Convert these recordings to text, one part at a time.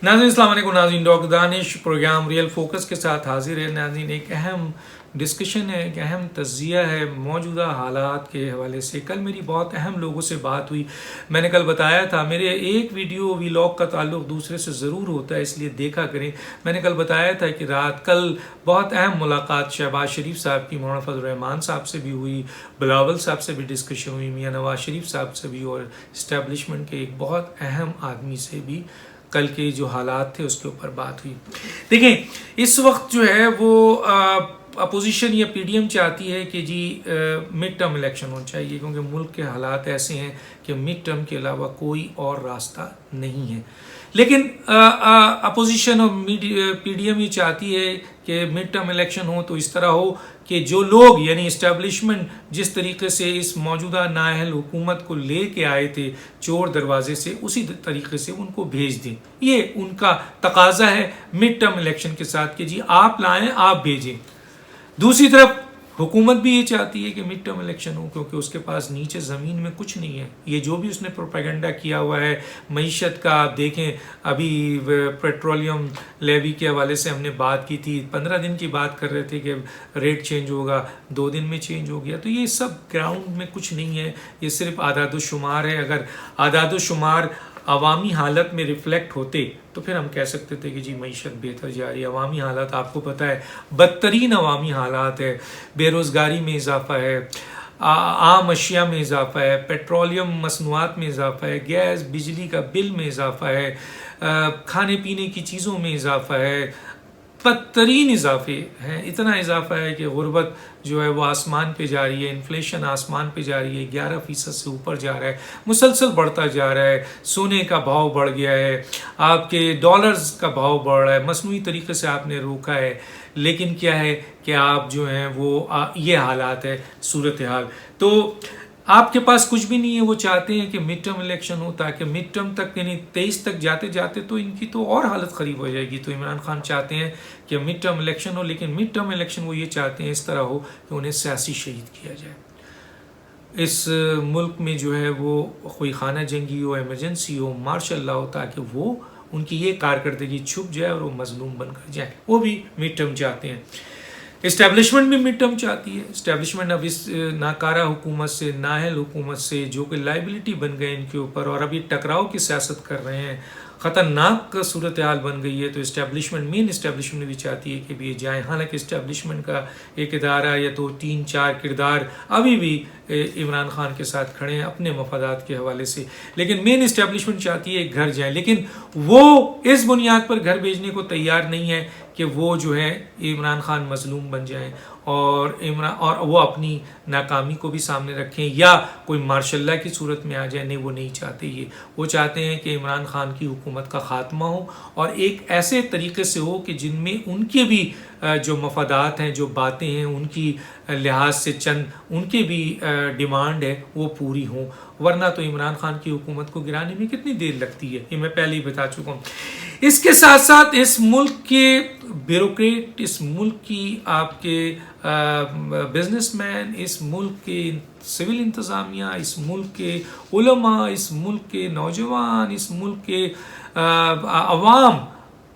नाज़रीन अस्सलाम वालेकुम। नाज़रीन doctor Danish programme real focus के साथ हाजिर है। नाज़रीन एक अहम डिस्कशन है, एक अहम तज्ज़िया है मौजूदा हालात के हवाले से। कल मेरी बहुत अहम लोगों से बात हुई। मैंने कल बताया था मेरे एक वीडियो व्लॉग का ताल्लुक़ दूसरे से ज़रूर होता है, इसलिए देखा करें। मैंने कल बताया था कि रात कल बहुत अहम मुलाकात शहबाज शरीफ साहब की मौलाना फजल रहमान साहब से भी हुई, बिलावल साहब से भी डिस्कशन हुई, मियाँ नवाज शरीफ साहब से भी, और इस्टेब्लिशमेंट के एक बहुत अहम आदमी से भी कल के जो हालात थे उसके ऊपर बात हुई। देखें इस वक्त जो है वो अपोजिशन या पीडीएम चाहती है कि जी मिड टर्म इलेक्शन होना चाहिए, क्योंकि मुल्क के हालात ऐसे हैं कि मिड टर्म के अलावा कोई और रास्ता नहीं है। लेकिन अपोजिशन और पीडीएम ये चाहती है कि मिड टर्म इलेक्शन हो तो इस तरह हो कि जो लोग यानी इस्टेब्लिशमेंट जिस तरीके से इस मौजूदा नाअहल हुकूमत को ले के आए थे चोर दरवाजे से, उसी तरीके से उनको भेज दें। ये उनका तकाजा है मिड टर्म इलेक्शन के साथ कि जी आप लाएं, आप भेजें। दूसरी तरफ हुकूमत भी ये चाहती है कि मिड टर्म इलेक्शन हो, क्योंकि उसके पास नीचे ज़मीन में कुछ नहीं है। ये जो भी उसने प्रोपेगेंडा किया हुआ है मईशत का, आप देखें अभी पेट्रोलियम लेवी के हवाले से हमने बात की थी, 15 दिन की बात कर रहे थे कि रेट चेंज होगा, 2 दिन में चेंज हो गया। तो ये सब ग्राउंड में कुछ नहीं है, ये सिर्फ आदादुशुमार है। अगर आदादुशुमार अवामी हालत में रिफ्लेक्ट होते तो फिर हम कह सकते थे कि जी मईशत बेहतर जा रही है। अवामी हालात आपको पता है बदतरीन अवामी हालात है, बेरोज़गारी में इजाफा है, आम अशिया में इजाफा है, पेट्रोलियम मसनूआत में इजाफा है, गैस बिजली का बिल में इजाफा है, खाने पीने की चीज़ों में इजाफा है, बदतरीन इजाफे हैं। इतना इजाफा है कि गुर्बत जो है वो आसमान पे जा रही है, इन्फ्लेशन आसमान पे जा रही है, 11% से ऊपर जा रहा है, मुसलसल बढ़ता जा रहा है। सोने का भाव बढ़ गया है, आपके डॉलर्स का भाव बढ़ रहा है, मसनूई तरीके से आपने रोका है। लेकिन क्या है कि आप जो हैं वो ये हालात है सूरत हाल। तो आपके पास कुछ भी नहीं है। वो चाहते हैं कि मिड टर्म इलेक्शन हो ताकि मिड टर्म तक यानी 23 तक जाते जाते तो इनकी तो और हालत ख़रीब हो जाएगी। तो इमरान खान चाहते हैं कि मिड टर्म इलेक्शन हो, लेकिन मिड टर्म इलेक्शन वो ये चाहते हैं इस तरह हो कि उन्हें सियासी शहीद किया जाए। इस मुल्क में जो है वो कोई खाना जंगी हो, एमरजेंसी हो, मार्शल लॉ हो, ताकि वो उनकी ये कारकर्दगी छुप जाए और वो मजलूम बनकर जाए। वो भी मिड टर्म चाहते हैं। इस्टेब्लिशमेंट भी मिड टर्म चाहती है। इस्टेब्लिशमेंट अब इस नाकारा हुकूमत से, नाअहल हुकूमत से जो कि लाइबिलिटी बन गए इनके ऊपर और अभी टकराव की सियासत कर रहे हैं, ख़तरनाक सूरत हाल बन गई है। तो इस्टेब्लिशमेंट मेन इस्टेब्लिशमेंट भी चाहती है कि भी ये जाए। हालांकि इस्टेब्लिशमेंट का एक इदारा या तो 3-4 किरदार अभी भी इमरान खान के साथ खड़े हैं अपने मफादात के हवाले से, लेकिन मेन इस्टेब्लिशमेंट चाहती है घर जाए। लेकिन वो इस बुनियाद पर घर भेजने को तैयार नहीं है कि वो जो है इमरान खान मजलूम बन जाएं और वो अपनी नाकामी को भी सामने रखें या कोई मार्शल लॉ की सूरत में आ जाए। नहीं, वो नहीं चाहते ये। वो चाहते हैं कि इमरान खान की हुकूमत का ख़ात्मा हो और एक ऐसे तरीके से हो कि जिनमें उनके भी जो मफादात हैं, जो बातें हैं, उनकी लिहाज से चंद उनके भी डिमांड है वो पूरी हों। वरना तो इमरान खान की हुकूमत को गिराने में कितनी देर लगती है, ये मैं पहले ही बता चुका हूँ। इसके साथ साथ इस मुल्क के ब्यूरोक्रेट, इस मुल्क की आपके बिजनेसमैन, इस मुल्क के सिविल इंतज़ामिया, इस मुल्क के उलमा, इस मुल्क के नौजवान, इस मुल्क के अवाम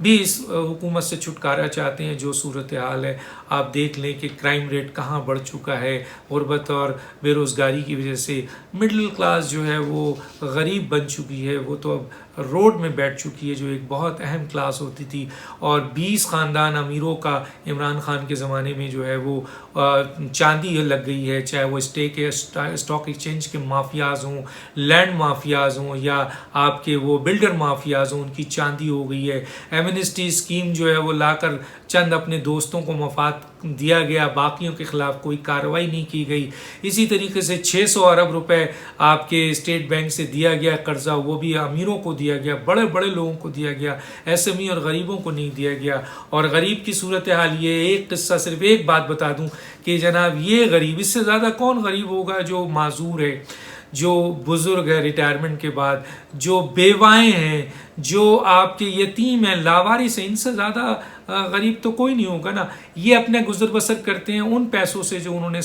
भी इस हुकूमत से छुटकारा चाहते हैं। जो सूरत हाल है आप देख लें कि क्राइम रेट कहाँ बढ़ चुका है। गुर्बत और बेरोज़गारी की वजह से मिडिल क्लास जो है वो गरीब बन चुकी है, वो तो अब रोड में बैठ चुकी है, जो एक बहुत अहम क्लास होती थी। और 20 ख़ानदान अमीरों का इमरान खान के ज़माने में जो है वो चांदी लग गई है, चाहे वो स्टॉक एक्सचेंज के माफियाज हों, लैंड माफियाज हों या आपके वो बिल्डर माफियाज हों, उनकी चांदी हो गई है। एमनेस्टी स्कीम जो है वो लाकर चंद अपने दोस्तों को मफाद दिया गया, बाकियों के खिलाफ कोई कार्रवाई नहीं की गई। इसी तरीके से 600 अरब रुपए आपके स्टेट बैंक से दिया गया कर्जा, वो भी अमीरों को दिया गया, बड़े बड़े लोगों को दिया गया, एसएमई और गरीबों को नहीं दिया गया। और गरीब की सूरत हाल ये एक किस्सा, सिर्फ एक बात बता दूं कि जनाब ये गरीब, इससे ज़्यादा कौन गरीब होगा जो माजूर है, जो बुज़ुर्ग है रिटायरमेंट के बाद, जो बेवाएँ हैं, जो आपके यतीम हैं, लावारिस हैं, इनसे ज़्यादा गरीब तो कोई नहीं होगा ना। ये अपने गुजर बसर करते हैं उन पैसों से जो उन्होंने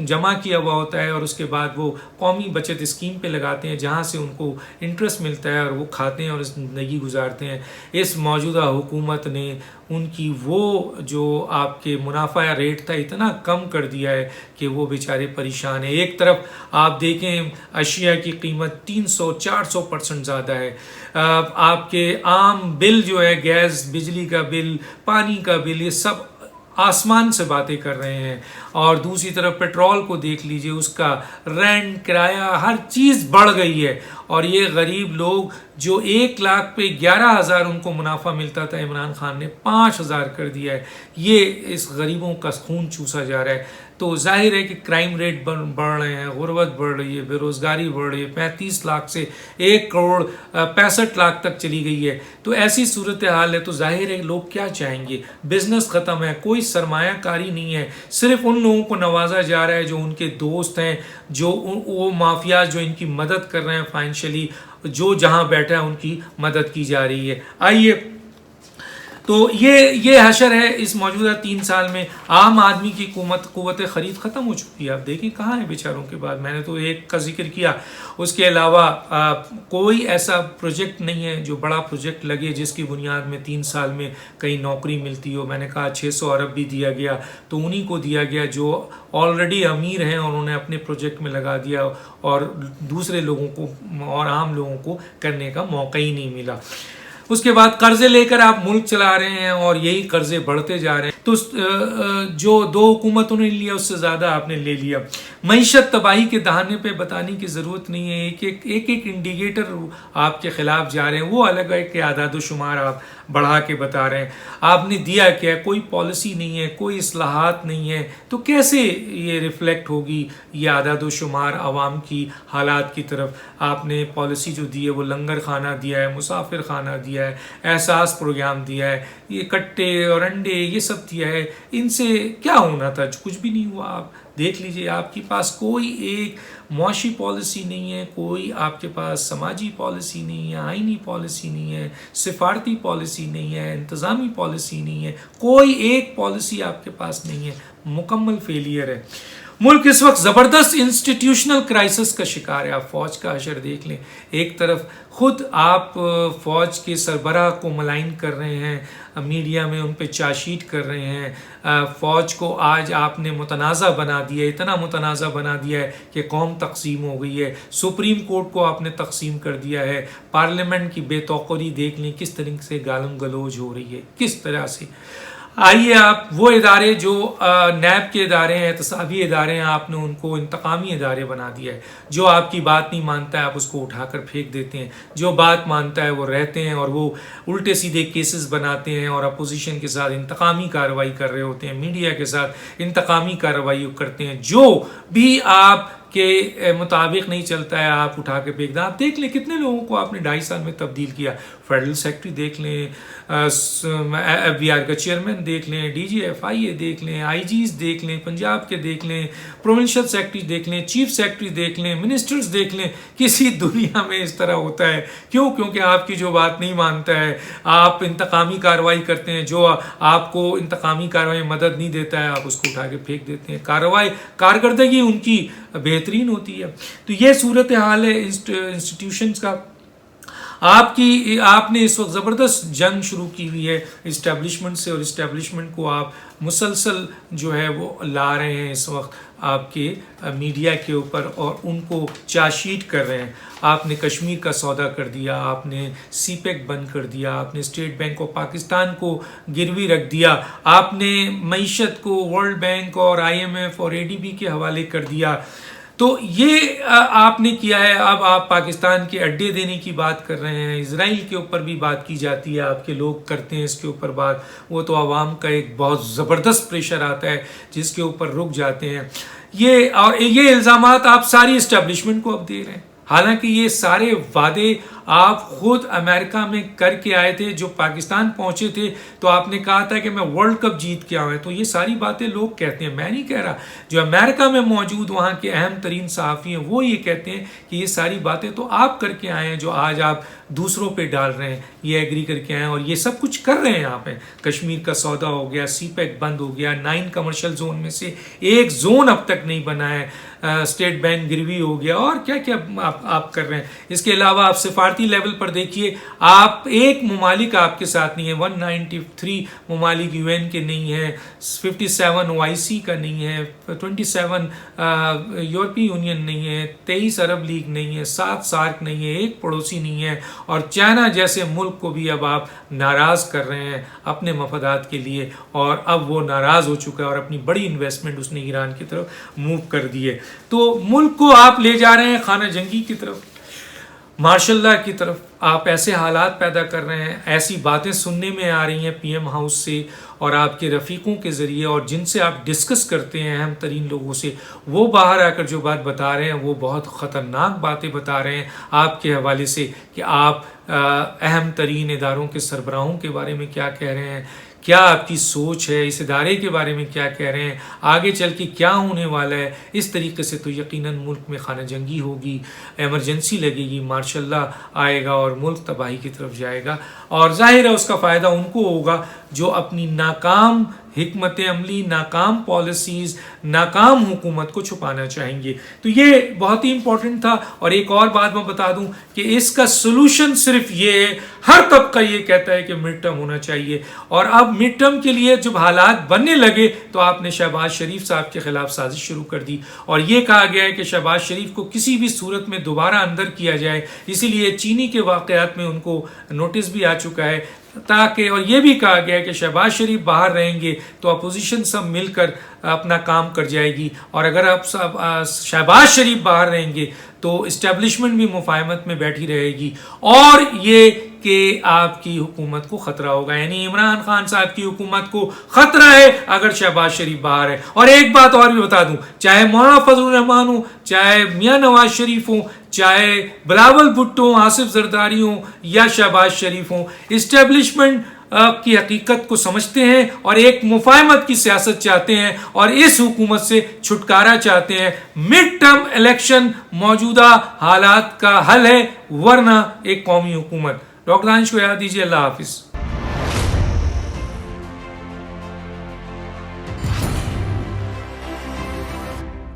जमा किया हुआ होता है, और उसके बाद वो कौमी बचत स्कीम पे लगाते हैं जहाँ से उनको इंटरेस्ट मिलता है, और वो खाते हैं और ज़िंदगी गुजारते हैं। इस मौजूदा हुकूमत ने उनकी वो जो आपके मुनाफा रेट था इतना कम कर दिया है कि वो बेचारे परेशान हैं। एक तरफ आप देखें अशिया की कीमत 300-400% ज़्यादा है। आपके आम बिल जो है, गैस, बिजली का बिल, पानी का बिल, ये सब आसमान से बातें कर रहे हैं। और दूसरी तरफ पेट्रोल को देख लीजिए, उसका रेंट, किराया, हर चीज़ बढ़ गई है। और ये गरीब लोग जो 1 लाख पे 11,000 उनको मुनाफा मिलता था, इमरान खान ने 5,000 कर दिया है। ये इस गरीबों का खून चूसा जा रहा है। तो जाहिर है कि क्राइम रेट बढ़ रहे हैं, गुर्बत बढ़ रही है, बेरोज़गारी बढ़ रही है, 35 लाख से 1 करोड़ 65 लाख तक चली गई है। तो ऐसी सूरत हाल है, तो जाहिर है लोग क्या चाहेंगे। बिजनेस ख़त्म है, कोई सरमायाकारी नहीं है, सिर्फ उन लोगों को नवाजा जा रहा है जो उनके दोस्त हैं, जो वो माफिया जो इनकी मदद कर रहे हैं फाइनेंशियली, जो जहां बैठा है उनकी मदद की जा रही है। आइए, तो ये हशर है इस मौजूदा 3 साल में। आम आदमी की कुव्वत ख़रीद ख़त्म हो चुकी है। आप देखें कहाँ है बेचारों के बाद। मैंने तो एक का जिक्र किया, उसके अलावा कोई ऐसा प्रोजेक्ट नहीं है जो बड़ा प्रोजेक्ट लगे जिसकी बुनियाद में 3 साल में कहीं नौकरी मिलती हो। मैंने कहा 600 अरब भी दिया गया तो उन्हीं को दिया गया जो ऑलरेडी अमीर हैं, उन्होंने अपने प्रोजेक्ट में लगा दिया, और दूसरे लोगों को और आम लोगों को करने का मौका ही नहीं मिला। उसके बाद कर्जे लेकर आप मुल्क चला रहे हैं और यही कर्जे बढ़ते जा रहे हैं। तो जो 2 हुकूमतों ने लिया उससे ज़्यादा आपने ले लिया। मईशत तबाही के दहाने पे बताने की ज़रूरत नहीं है। एक इंडिकेटर आपके खिलाफ जा रहे हैं, वो अलग है कि आदाद शुमार आप बढ़ा के बता रहे हैं। आपने दिया क्या, कोई पॉलिसी नहीं है, कोई इस्लाहात नहीं है, तो कैसे ये रिफ्लेक्ट होगी ये आदाद शुमार आवाम की हालात की तरफ। आपने पॉलिसी जो दी है वो लंगर खाना दिया है, मुसाफिर खाना दिया है, एहसास प्रोग्राम दिया है, ये कट्टे और अंडे ये सब दिया है। इनसे क्या होना था, कुछ भी नहीं हुआ। आप देख लीजिए, आपके पास कोई एक मुआशी पॉलिसी नहीं है, कोई आपके पास समाजी पॉलिसी नहीं है, आइनी पॉलिसी नहीं है, सिफारती पॉलिसी नहीं है, इंतज़ामी पॉलिसी नहीं है, कोई एक पॉलिसी आपके पास नहीं है। मुकम्मल फेलियर है। मुल्क इस वक्त ज़बरदस्त इंस्टीट्यूशनल क्राइसिस का शिकार है। आप फ़ौज का हशर देख लें, एक तरफ खुद आप फ़ौज के सरबराह को मलाइन कर रहे हैं, मीडिया में उन पे चार्जशीट कर रहे हैं। फ़ौज को आज आपने मुतनाज़ा बना दिया, इतना मुतनाज़ा बना दिया है कि कौम तकसीम हो गई है। सुप्रीम कोर्ट को आपने तकसीम कर दिया है। पार्लियामेंट की बेतौकरी देख लें, किस तरीके से गालम गलोज हो रही है, किस तरह से। आइए, आप वो इदारे जो नैब के इदारे हैं, एहतसाबी इदारे हैं, आपने उनको इंतकामी इदारे बना दिया है। जो आपकी बात नहीं मानता है आप उसको उठाकर फेंक देते हैं, जो बात मानता है वो रहते हैं, और वो उल्टे सीधे केसेस बनाते हैं और अपोजिशन के साथ इंतकामी कार्रवाई कर रहे होते हैं, मीडिया के साथ इंतकामी कार्रवाई करते हैं। जो भी आप के मुताबिक नहीं चलता है आप उठा के फेंक दें। आप देख लें कितने लोगों को आपने 2.5 साल में तब्दील किया। फेडरल सेक्रेटरी देख लें, FBI का चेयरमैन देख लें, DGFIA देख लें, IGs देख लें, पंजाब के देख लें, प्रोविंशियल सेक्रेटरी देख लें, चीफ सेक्रेटरी देख लें, मिनिस्टर्स देख लें। किसी दुनिया में इस तरह होता है क्यों? क्योंकि आपकी जो बात नहीं मानता है आप इंतकामी कार्रवाई करते हैं, जो आपको इंतकामी कार्रवाई में मदद नहीं देता है आप उसको उठा के फेंक देते हैं। कार्रवाई कारकर्दगी उनकी बेहतरीन होती है। तो ये सूरत हाल है इंस्टीट्यूशंस का। आपने इस वक्त ज़बरदस्त जंग शुरू की हुई है इस्टेब्लिशमेंट से, और इस्टेब्लिशमेंट को आप मुसलसल जो है वो ला रहे हैं इस वक्त आपके मीडिया के ऊपर, और उनको चार्जशीट कर रहे हैं। आपने कश्मीर का सौदा कर दिया, आपने CPEC बंद कर दिया, आपने स्टेट बैंक ऑफ पाकिस्तान को गिरवी रख दिया, आपने मईशत को वर्ल्ड बैंक और IMF और ADB के हवाले कर दिया। तो ये आपने किया है। अब आप पाकिस्तान के अड्डे देने की बात कर रहे हैं, इसराइल के ऊपर भी बात की जाती है, आपके लोग करते हैं इसके ऊपर बात। वो तो आवाम का एक बहुत ज़बरदस्त प्रेशर आता है जिसके ऊपर रुक जाते हैं। ये इल्ज़ामात आप सारी इस्टेब्लिशमेंट को अब दे रहे हैं, हालांकि ये सारे वादे आप खुद अमेरिका में करके आए थे, जो पाकिस्तान पहुंचे थे तो आपने कहा था कि मैं वर्ल्ड कप जीत के आऊँ। तो ये सारी बातें लोग कहते हैं, मैं नहीं कह रहा। जो अमेरिका में मौजूद वहाँ के अहम तरीन सहाफ़ी हैं वो ये कहते हैं कि ये सारी बातें तो आप करके आए हैं जो आज आप दूसरों पे डाल रहे हैं, ये एग्री करके आए हैं और ये सब कुछ कर रहे हैं। यहाँ पे कश्मीर का सौदा हो गया, सीपैक बंद हो गया, 9 कमर्शियल जोन में से एक जोन अब तक नहीं बना है, स्टेट बैंक गिरवी हो गया, और क्या क्या आप कर रहे हैं। इसके अलावा आप सिफारती लेवल पर देखिए, आप एक ममालिक आपके साथ नहीं है, 193 ममालिक यूएन के नहीं है, 57 ओआईसी का नहीं है, 27 यूरोपीय यूनियन नहीं है, 23 अरब लीग नहीं है, 7 सार्क नहीं है, एक पड़ोसी नहीं है, और चाइना जैसे मुल्क को भी अब आप नाराज कर रहे हैं अपने मफादात के लिए, और अब वो नाराज हो चुका है और अपनी बड़ी इन्वेस्टमेंट उसने ईरान की तरफ मूव कर दी है। तो मुल्क को आप ले जा रहे हैं खाना जंगी की तरफ, मार्शल लॉ की तरफ। आप ऐसे हालात पैदा कर रहे हैं, ऐसी बातें सुनने में आ रही हैं पीएम हाउस से और आपके रफ़ीकों के ज़रिए, और जिनसे आप डिस्कस करते हैं अहम तरीन लोगों से, वो बाहर आकर जो बात बता रहे हैं वो बहुत ख़तरनाक बातें बता रहे हैं आपके हवाले से कि आप अहम तरीन इदारों के सरबराहों के बारे में क्या कह रहे हैं, क्या आपकी सोच है, इस इदारे के बारे में क्या कह रहे हैं, आगे चल के क्या होने वाला है। इस तरीके से तो यकीनन मुल्क में खाना जंगी होगी, एमरजेंसी लगेगी, मार्शल लॉ आएगा और मुल्क तबाही की तरफ जाएगा। और जाहिर है उसका फ़ायदा उनको होगा जो अपनी नाकाम हिकमत अमली, नाकाम पॉलिसीज़, नाकाम हुकूमत को छुपाना चाहेंगे। तो ये बहुत ही इंपॉर्टेंट था। और एक और बात मैं बता दूं कि इसका सोल्यूशन सिर्फ ये है, हर तबका ये कहता है कि मिड टर्म होना चाहिए, और अब मिड टर्म के लिए जब हालात बनने लगे तो आपने शहबाज शरीफ साहब के खिलाफ साजिश शुरू कर दी, और ये कहा गया है कि शहबाज शरीफ को किसी भी सूरत में दोबारा अंदर किया जाए। इसीलिए चीनी के वाक़यात में उनको नोटिस भी आ चुका है, ताकि, और ये भी कहा गया है कि शहबाज शरीफ बाहर रहेंगे तो अपोजिशन सब मिलकर अपना काम कर जाएगी, और अगर आप सब शहबाज शरीफ बाहर रहेंगे तो इस्टेब्लिशमेंट भी मुफाहमत में बैठी रहेगी, और ये कि आपकी हुकूमत को खतरा होगा। यानी इमरान खान साहब की हुकूमत को खतरा है अगर शहबाज शरीफ बाहर है। और एक बात और भी बता दूं, चाहे मौलाना फजलुर रहमान हो, चाहे मियां नवाज शरीफ हो, चाहे बिलावल भुट्टो, आसिफ जरदारी हो या शहबाज शरीफ हो, इस्टेब्लिशमेंट की हकीकत को समझते हैं और एक मुफाहमत की सियासत चाहते हैं और इस हुकूमत से छुटकारा चाहते हैं। मिड टर्म इलेक्शन मौजूदा हालात का हल है, वरना एक कौमी हुकूमत। डॉक्टर दानिश को याद दीजिए। अल्लाह हाफिज।